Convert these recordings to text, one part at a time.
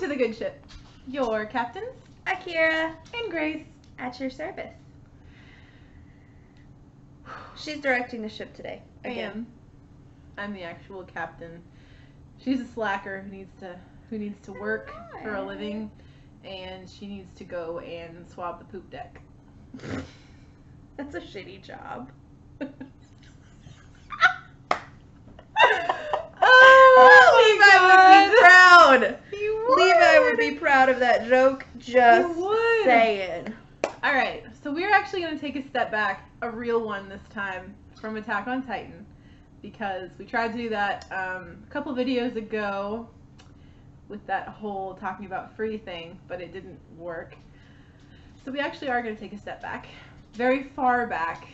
to the good ship. Your captains, Akira, and Grace. at your service. She's directing the ship today. Again. I'm the actual captain. She's a slacker who needs to work for a living, and she needs to go and swab the poop deck. That's a shitty job. Oh, Levi would be proud. You would. Levi would be proud of that joke. Just would. saying. All right, so we're actually going to take a step back, a real one this time, from Attack on Titan, because we tried to do that a couple videos ago with that whole talking about free thing, but it didn't work. So we actually are going to take a step back, very far back,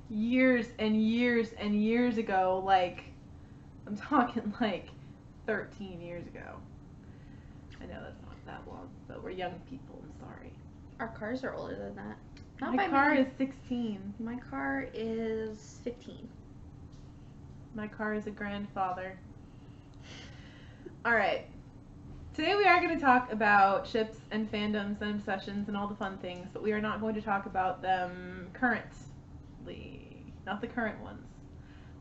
years and years and years ago, like, I'm talking like 13 years ago. I know that's not that long, but we're young people, I'm sorry. Our cars are older than that. Not My by car many. is 16. My car is 15. My car is a grandfather. Alright. Today we are going to talk about ships and fandoms and obsessions and all the fun things, but we are not going to talk about them currently. Not the current ones.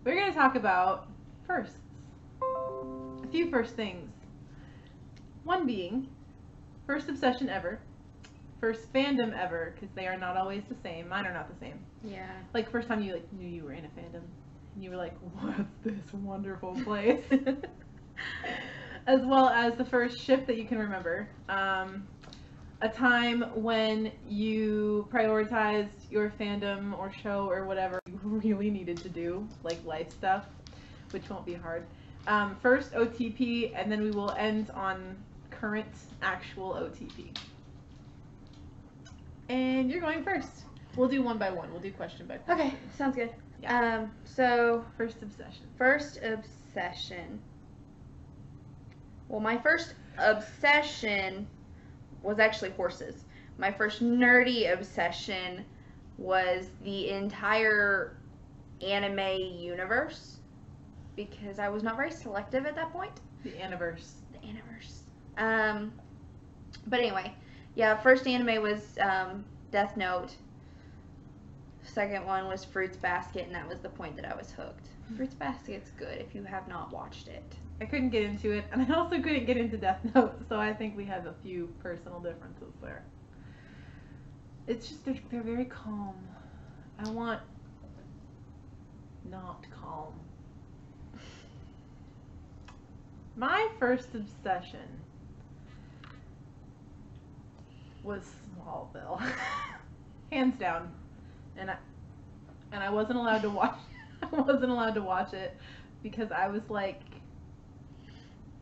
We're going to talk about firsts. A few first things. One being, first obsession ever. First fandom ever, because they are not always the same. Mine are not the same. Yeah. Like, first time you knew you were in a fandom, and you were like, what's this wonderful place? As well as the first ship that you can remember. A time when you prioritized your fandom or show or whatever you really needed to do, like life stuff, which won't be hard. First OTP, and then we will end on current actual OTP. And you're going first. We'll do one by one. We'll do question by question. Okay, sounds good. Yeah. So First obsession. first obsession. Well, my first obsession was actually horses. My first nerdy obsession was the entire anime universe, because I was not very selective at that point. The Aniverse. The Aniverse. But anyway, yeah, first anime was Death Note. Second one was Fruits Basket, and that was the point that I was hooked. Fruits Basket's good if you have not watched it. I couldn't get into it, and I also couldn't get into Death Note, so I think we have a few personal differences there. It's just, they're very calm. I want not calm. My first obsession was Smallville. Hands down. And I wasn't allowed to watch I wasn't allowed to watch it because I was like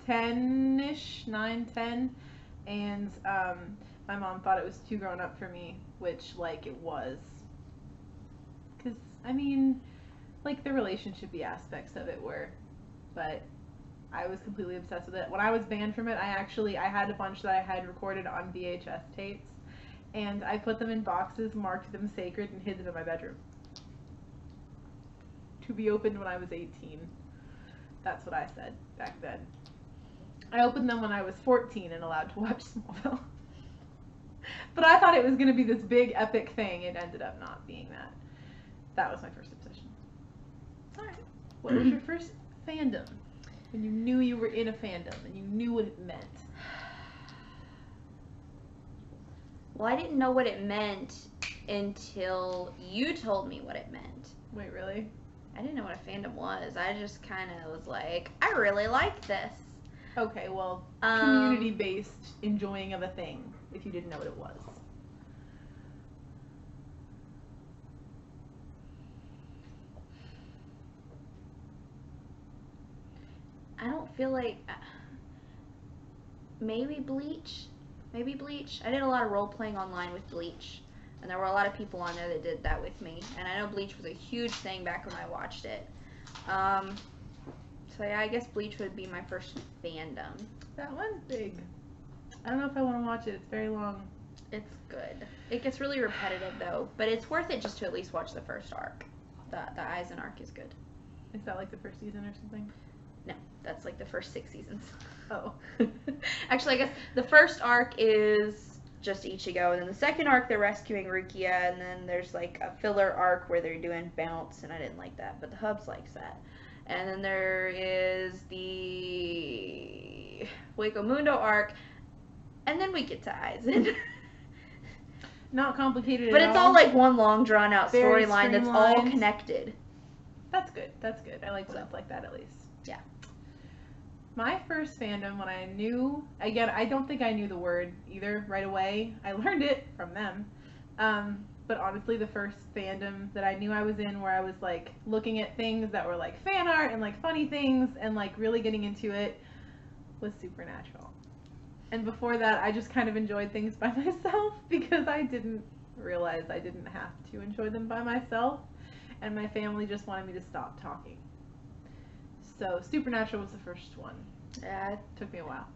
10-ish, 9, 10, and my mom thought it was too grown up for me, which, like, it was. Because, I mean, like, the relationship-y aspects of it were, but I was completely obsessed with it. When I was banned from it, I had a bunch that I had recorded on VHS tapes, and I put them in boxes, marked them sacred, and hid them in my bedroom. To be opened when I was 18. That's what I said back then. I opened them when I was 14 and allowed to watch Smallville. But I thought it was going to be this big epic thing. It ended up not being that. That was my first obsession. Alright. What was your first fandom? When you knew you were in a fandom and you knew what it meant? Well, I didn't know what it meant until you told me what it meant. Wait, really? I didn't know what a fandom was. I just kind of was like, I really like this. Okay, well, community-based enjoying of a thing, if you didn't know what it was. I don't feel like... Maybe Bleach? Maybe Bleach? I did a lot of role-playing online with Bleach. And there were a lot of people on there that did that with me. And I know Bleach was a huge thing back when I watched it. So yeah, I guess Bleach would be my first fandom. That one's big. I don't know if I want to watch it. It's very long. It's good. It gets really repetitive though, but it's worth it just to at least watch the first arc. The Aizen arc is good. Is that like the first season or something? No, that's like the first 6 seasons. Oh. Actually, I guess the first arc is just Ichigo, and then the second arc they're rescuing Rukia, and then there's like a filler arc where they're doing Bounce, and I didn't like that, but the Hubs likes that. And then there is the Hueco Mundo arc, and then we get to Aizen. Not complicated But at it's all. all like one long drawn out Very storyline that's all streamlined. connected. That's good. That's good. I like stuff like that at least. Yeah. My first fandom, when I knew, again, I don't think I knew the word either right away. I learned it from them. But honestly, the first fandom that I knew I was in, where I was like looking at things that were like fan art and like funny things and like really getting into it, was Supernatural. And before that, I just kind of enjoyed things by myself because I didn't realize I didn't have to enjoy them by myself. And my family just wanted me to stop talking. So Supernatural was the first one. Yeah. It took me a while.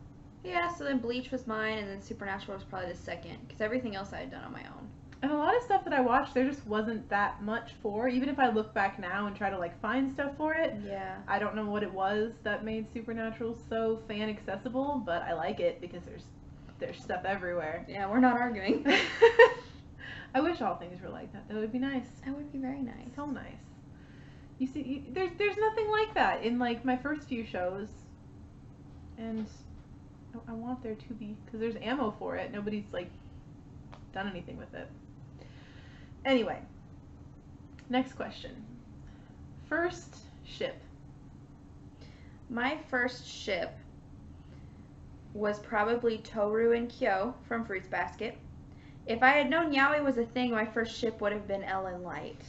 Yeah, so then Bleach was mine, and then Supernatural was probably the second, because everything else I had done on my own. And a lot of stuff that I watched, there just wasn't that much for. Even if I look back now and try to like find stuff for it, Yeah. I don't know what it was that made Supernatural so fan accessible, but I like it because there's stuff everywhere. Yeah, we're not arguing. I wish all things were like that. That would be nice. That would be very nice. So nice. You see, there's nothing like that in like my first few shows, and I want there to be, because there's ammo for it. Nobody's like done anything with it. Anyway, next question. First ship. My first ship was probably Toru and Kyo from Fruits Basket. If I had known yaoi was a thing, my first ship would have been Ellen Light,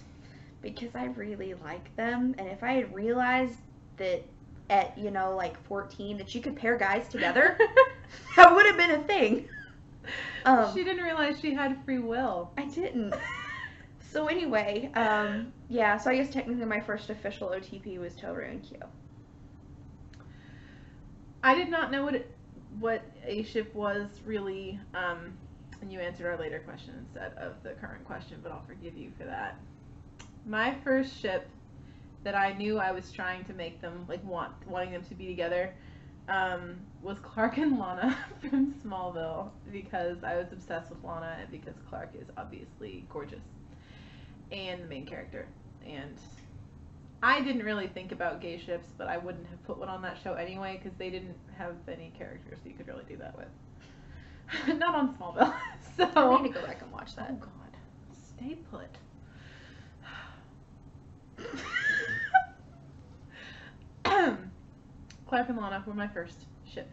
because I really like them, and if I had realized that at, you know, like 14, that you could pair guys together, that would have been a thing. She didn't realize she had free will. I didn't. So anyway, yeah, so I guess technically my first official OTP was Toru and Kyo. I did not know what a ship was really, and you answered our later question instead of the current question, but I'll forgive you for that. My first ship that I knew I was trying to make them, like wanting them to be together, was Clark and Lana from Smallville, because I was obsessed with Lana and because Clark is obviously gorgeous and the main character. And I didn't really think about gay ships, but I wouldn't have put one on that show anyway because they didn't have any characters that you could really do that with. Not on Smallville. So I need to go back and watch that. Oh God, stay put. Clark and Lana were my first ship.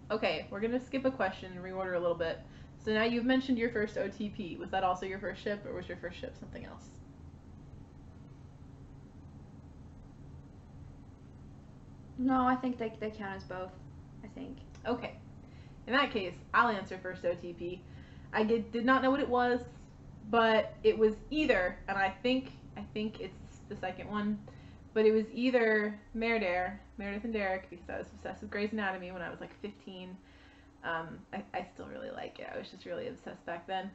Okay, we're gonna skip a question and reorder a little bit. So now you've mentioned your first OTP. Was that also your first ship, or was your first ship something else? No, I think they count as both. I think. Okay. In that case, I'll answer first OTP. I did not know what it was, but it was either, and I think it's the second one, but it was either Meredith and Derek, because I was obsessed with Grey's Anatomy when I was like 15. I still really like it. I was just really obsessed back then.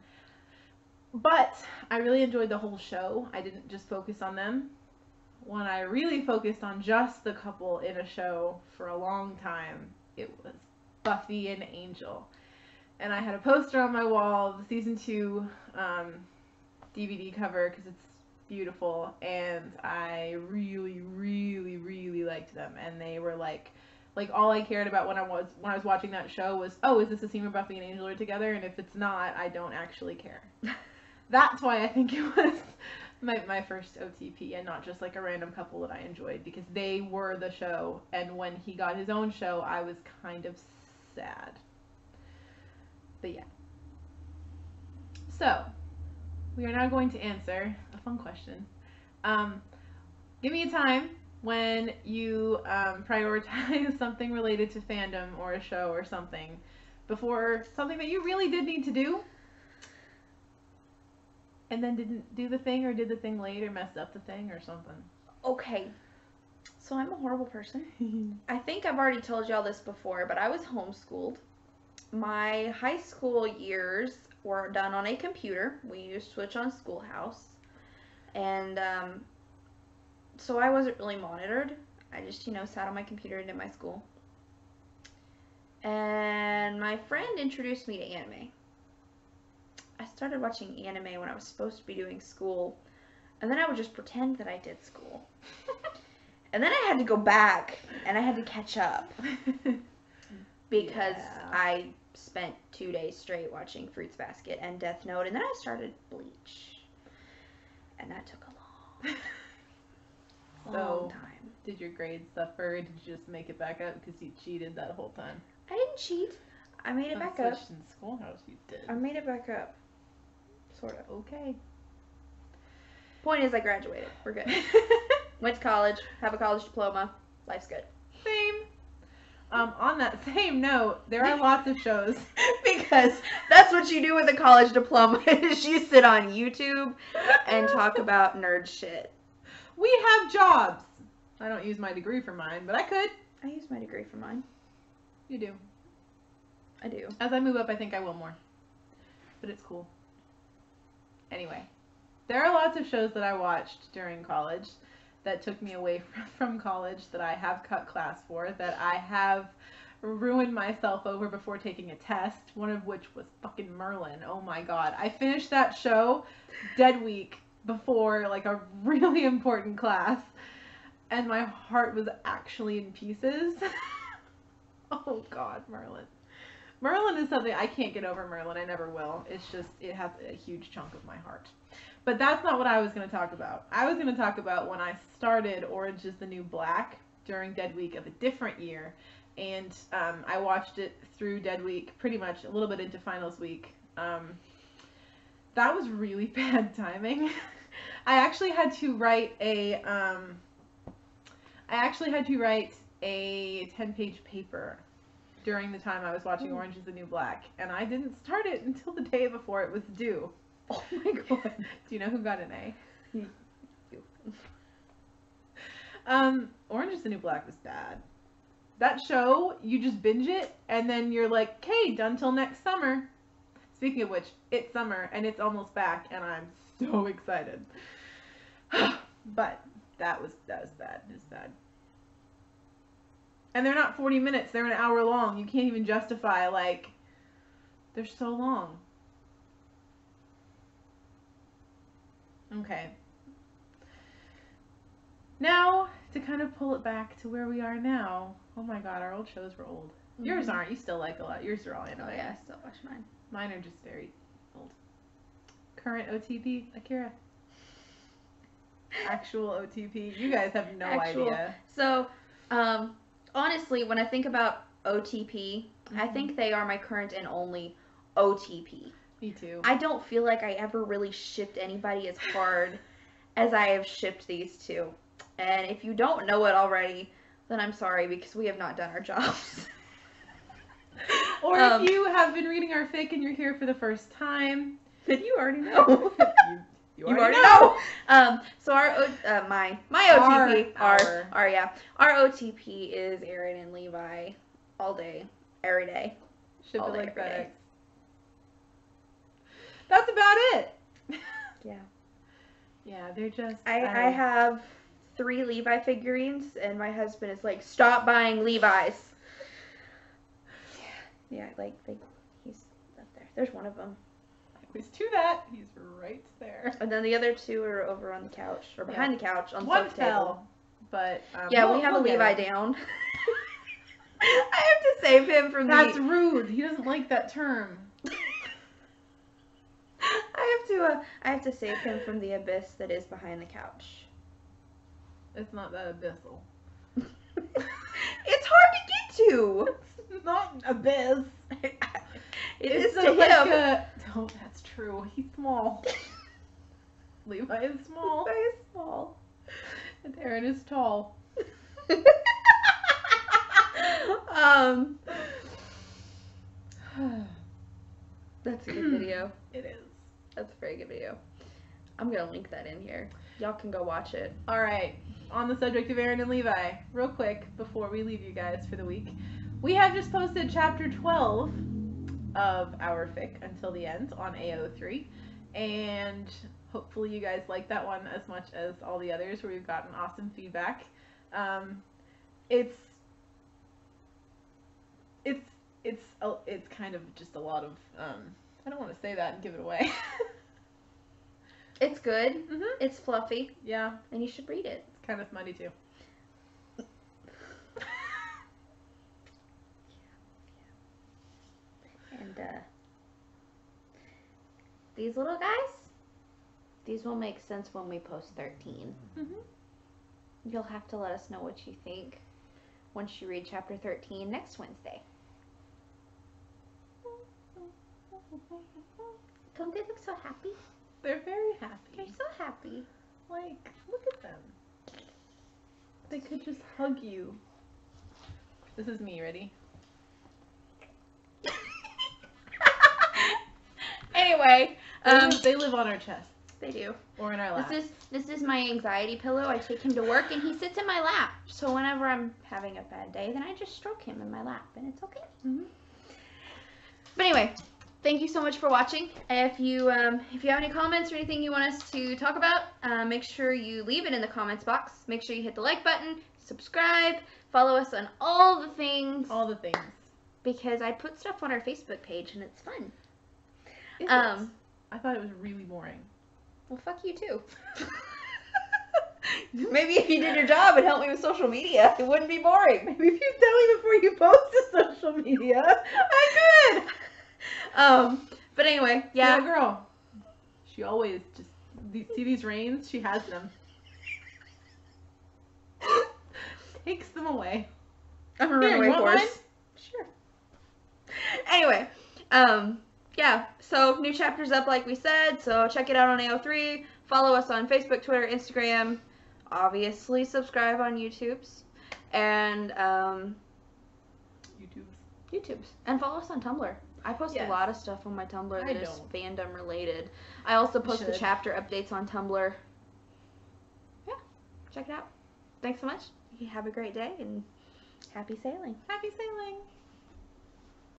But I really enjoyed the whole show. I didn't just focus on them. When I really focused on just the couple in a show for a long time, it was Buffy and Angel. And I had a poster on my wall of the season 2 DVD cover because it's beautiful, and I really, really, really liked them. And they were like all I cared about when I was watching that show was, oh, is this a scene where Buffy and Angel are together? And if it's not, I don't actually care. That's why I think it was my first OTP, and not just like a random couple that I enjoyed, because they were the show. And when he got his own show, I was kind of sad. But yeah. So, we are now going to answer a fun question. Give me a time when you prioritize something related to fandom or a show or something before something that you really did need to do, and then didn't do the thing, or did the thing late, or messed up the thing or something. Okay. So I'm a horrible person. I think I've already told y'all this before, but I was homeschooled. My high school years were done on a computer. We used Switch on Schoolhouse. And so I wasn't really monitored. I just, sat on my computer and did my school. And my friend introduced me to anime. I started watching anime when I was supposed to be doing school, and then I would just pretend that I did school. And then I had to go back, and I had to catch up. Because I spent 2 days straight watching Fruits Basket and Death Note, and then I started Bleach. And that took a long time. Did your grades suffer, or did you just make it back up because you cheated that whole time? I didn't cheat. I made it back up. In Schoolhouse, you did. I made it back up. Sort of. Okay. Point is, I graduated. We're good. Went to college, have a college diploma. Life's good. Same. On that same note, there are lots of shows. Because that's what you do with a college diploma, is you sit on YouTube and talk about nerd shit. We have jobs. I don't use my degree for mine, but I could. I use my degree for mine. You do. I do. As I move up, I think I will more. But it's cool. Anyway, there are lots of shows that I watched during college that took me away from college, that I have cut class for, that I have ruined myself over before taking a test, one of which was fucking Merlin. Oh my god. I finished that show dead week before like a really important class, and my heart was actually in pieces. Oh god, Merlin. Merlin is something I can't get over. Merlin, I never will. It's just, it has a huge chunk of my heart. But that's not what I was going to talk about. I was going to talk about when I started Orange is the New Black during Dead Week of a different year. And I watched it through Dead Week, pretty much a little bit into Finals Week. That was really bad timing. I actually had to write a 10-page paper during the time I was watching Orange is the New Black, and I didn't start it until the day before it was due. Oh my god. Do you know who got an A? You. Orange is the New Black was bad. That show, you just binge it, and then you're like, okay, done till next summer. Speaking of which, it's summer, and it's almost back, and I'm so excited. But that was bad. It was bad. And they're not 40 minutes, they're an hour long. You can't even justify, like, they're so long. Okay. Now, to kind of pull it back to where we are now. Oh my god, our old shows were old. Mm-hmm. Yours aren't. You still like a lot. Yours are all anime. Oh yeah, I still watch mine. Mine are just very old. Current OTP, Akira. Actual OTP. You guys have no idea. So, honestly, when I think about OTP, I think they are my current and only OTP. Me too. I don't feel like I ever really shipped anybody as hard as I have shipped these two. And if you don't know it already, then I'm sorry, because we have not done our jobs. Or if you have been reading our fic and you're here for the first time, then you already know. you already know. So our my OTP our OTP is Aaron and Levi all day, every day. Ship it like FedEx. That's about it. Yeah. Yeah, they're just. I have 3 Levi figurines, and my husband is like, stop buying Levi's. Yeah, like he's up there. There's one of them. I always do that. He's right there. And then the other 2 are over on the couch, or behind the couch on the one sofa fell, table. But yeah, we have a Levi down. I have to save him from That's rude. He doesn't like that term. I have to save him from the abyss that is behind the couch. It's not that abyssal. It's hard to get to. It's not an abyss. It is to like him. Oh, that's true. He's small. Levi is small. Levi is small. And Aaron is tall. That's a good video. It is. That's a very good video. I'm gonna link that in here. Y'all can go watch it. Alright, on the subject of Aaron and Levi, real quick before we leave you guys for the week, we have just posted chapter 12 of our fic Until the End on AO3, and hopefully you guys like that one as much as all the others where we've gotten awesome feedback. it's kind of just a lot of I don't want to say that and give it away. It's good. Mhm. It's fluffy. Yeah. And you should read it. It's kind of smutty too. And these little guys, these will make sense when we post 13. Mhm. You'll have to let us know what you think once you read chapter 13 next Wednesday. Don't they look so happy? They're very happy. They're so happy. Like, look at them. They could just hug you. This is me, ready? Anyway, They live on our chest. they do. Or in our lap. This is my anxiety pillow. I take him to work and he sits in my lap. So whenever I'm having a bad day, then I just stroke him in my lap and it's okay. Mhm. But anyway, thank you so much for watching. If you have any comments or anything you want us to talk about, make sure you leave it in the comments box. Make sure you hit the like button, subscribe, follow us on all the things. All the things. Because I put stuff on our Facebook page and it's fun. Is it? I thought it was really boring. Well, fuck you too. Maybe if you did your job and helped me with social media, it wouldn't be boring. Maybe if you tell me before you post to social media, I could. But anyway, yeah. That girl. She always just see these reins. She has them. Takes them away. I'm a runaway you want horse. mine? Sure. Anyway, yeah. So new chapters up, like we said. So check it out on AO3. Follow us on Facebook, Twitter, Instagram. Obviously, subscribe on YouTube's and YouTube's, and follow us on Tumblr. I post a lot of stuff on my Tumblr that is fandom related. I also post the chapter updates on Tumblr. Yeah, check it out. Thanks so much. You have a great day and happy sailing. Happy sailing.